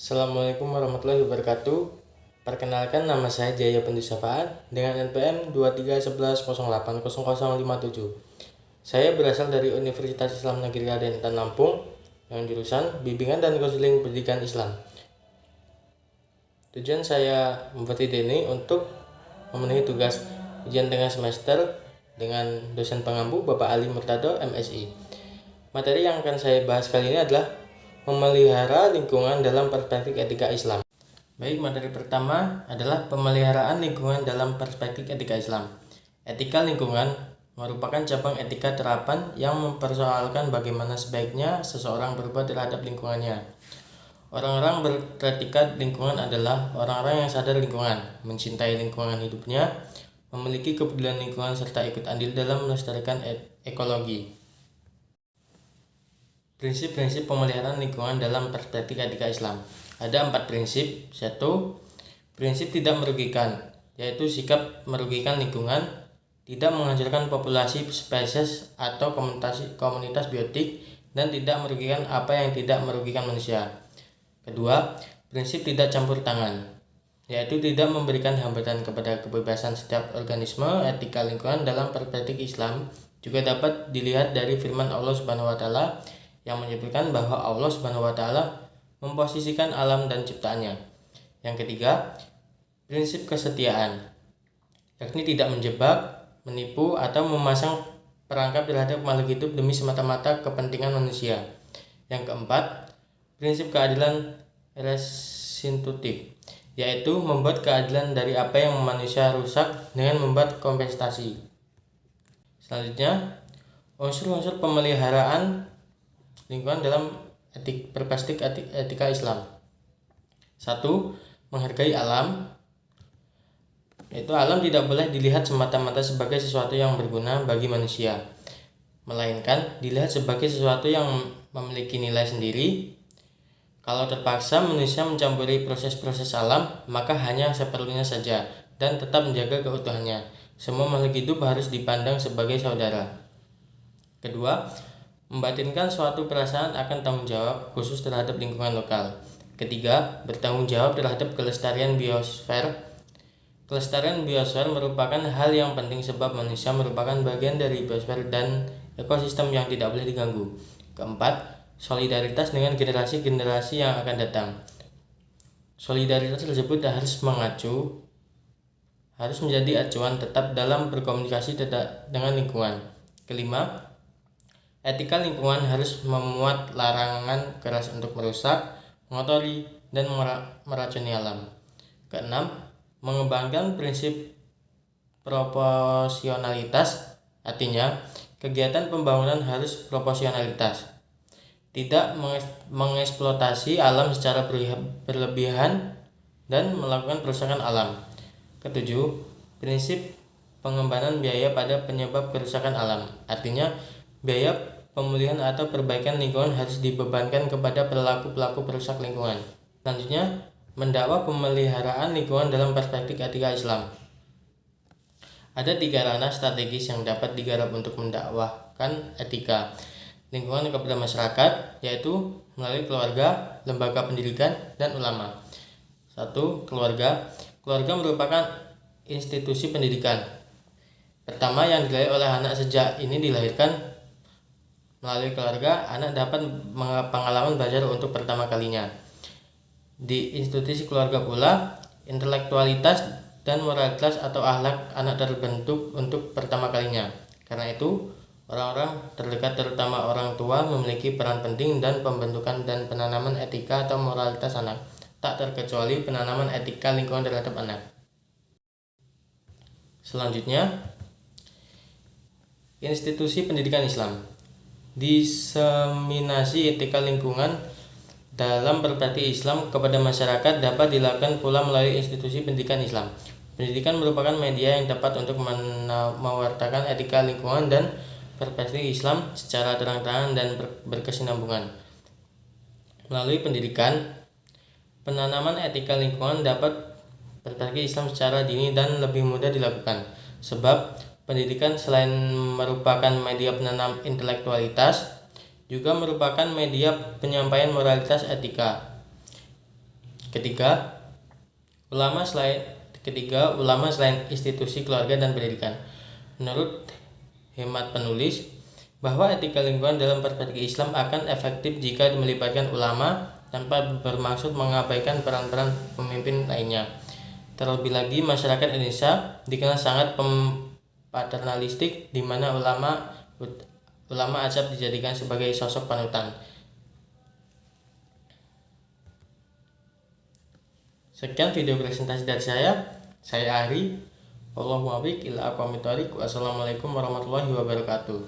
Assalamualaikum warahmatullahi wabarakatuh. Perkenalkan, nama saya Jaya Pendusapaan dengan NPM 2311080057. Saya berasal dari Universitas Islam Negeri Raden Intan Lampung yang jurusan Bimbingan dan Konseling Pendidikan Islam. Tujuan saya membuat ide ini untuk memenuhi tugas ujian tengah semester dengan dosen pengampu Bapak Ali Murtado MSI. Materi yang akan saya bahas kali ini adalah memelihara lingkungan dalam perspektif etika Islam. Baik, materi pertama adalah pemeliharaan lingkungan dalam perspektif etika Islam. Etika lingkungan merupakan cabang etika terapan yang mempersoalkan bagaimana sebaiknya seseorang berbuat terhadap lingkungannya. Orang-orang beretika lingkungan adalah orang-orang yang sadar lingkungan, mencintai lingkungan hidupnya, memiliki kepedulian lingkungan, serta ikut andil dalam melestarikan ekologi. Prinsip-prinsip pemeliharaan lingkungan dalam perspektif etika Islam. Ada 4 prinsip. 1. Prinsip tidak merugikan, yaitu sikap merugikan lingkungan, tidak menghancurkan populasi spesies atau komunitas biotik, dan tidak merugikan apa yang tidak merugikan manusia. Kedua, prinsip tidak campur tangan, yaitu tidak memberikan hambatan kepada kebebasan setiap organisme. Etika lingkungan dalam perspektif Islam juga dapat dilihat dari firman Allah Subhanahu wa taala yang menyebutkan bahwa Allah Subhanahu wa taala memposisikan alam dan ciptaannya. Yang ketiga, prinsip kesetiaan, yakni tidak menjebak, menipu, atau memasang perangkap terhadap makhluk hidup demi semata-mata kepentingan manusia. Yang keempat, prinsip keadilan restitutif, yaitu membuat keadilan dari apa yang manusia rusak dengan membuat kompensasi. Selanjutnya, unsur-unsur pemeliharaan lingkungan dalam perspektif etika Islam. 1. Menghargai alam, yaitu alam tidak boleh dilihat semata-mata sebagai sesuatu yang berguna bagi manusia, melainkan dilihat sebagai sesuatu yang memiliki nilai sendiri. Kalau terpaksa manusia mencampuri proses-proses alam, maka hanya seperlunya saja dan tetap menjaga keutuhannya. Semua makhluk hidup harus dipandang sebagai saudara. Kedua, membatinkan suatu perasaan akan tanggung jawab khusus terhadap lingkungan lokal. Ketiga, bertanggung jawab terhadap kelestarian biosfer. Kelestarian biosfer merupakan hal yang penting sebab manusia merupakan bagian dari biosfer dan ekosistem yang tidak boleh diganggu. Keempat, solidaritas dengan generasi-generasi yang akan datang. Solidaritas tersebut harus menjadi acuan tetap dalam berkomunikasi dengan lingkungan. Kelima, etika lingkungan harus memuat larangan keras untuk merusak, mengotori, dan meracuni alam. Keenam, mengembangkan prinsip proporsionalitas, artinya kegiatan pembangunan harus proporsionalitas, tidak mengeksploitasi alam secara berlebihan dan melakukan perusakan alam. Ketujuh, prinsip pengembangan biaya pada penyebab kerusakan alam, artinya biaya pemulihan atau perbaikan lingkungan harus dibebankan kepada pelaku-pelaku perusak lingkungan. Selanjutnya, mendakwa pemeliharaan lingkungan dalam perspektif etika Islam. Ada 3 ranah strategis yang dapat digarap untuk mendakwahkan etika lingkungan kepada masyarakat, yaitu melalui keluarga, lembaga pendidikan, dan ulama. 1. Keluarga. Keluarga merupakan institusi pendidikan pertama yang dilalui oleh anak. Sejak ini dilahirkan melalui keluarga, anak dapat pengalaman belajar untuk pertama kalinya. Di institusi keluarga pula, intelektualitas dan moralitas atau akhlak anak terbentuk untuk pertama kalinya. Karena itu, orang-orang terdekat terutama orang tua memiliki peran penting dan pembentukan dan penanaman etika atau moralitas anak, tak terkecuali penanaman etika lingkungan terhadap anak. Selanjutnya, institusi pendidikan Islam. Diseminasi etika lingkungan dalam perspektif Islam kepada masyarakat dapat dilakukan pula melalui institusi pendidikan Islam. Pendidikan merupakan media yang dapat untuk mewartakan etika lingkungan dan perspektif Islam secara terang-terangan dan berkesinambungan. Melalui pendidikan, penanaman etika lingkungan dapat perspektif Islam secara dini dan lebih mudah dilakukan, sebab pendidikan selain merupakan media penanam intelektualitas, juga merupakan media penyampaian moralitas etika. Ketiga, ulama selain institusi keluarga dan pendidikan. Menurut hemat penulis, bahwa etika lingkungan dalam perspektif Islam akan efektif jika melibatkan ulama tanpa bermaksud mengabaikan peran-peran pemimpin lainnya. Terlebih lagi, masyarakat Indonesia dikenal sangat paternalistik, di mana ulama acap dijadikan sebagai sosok panutan. Sekian video presentasi dari saya Ari. Wallahu a'lam bishawab. Wassalamualaikum warahmatullahi wabarakatuh.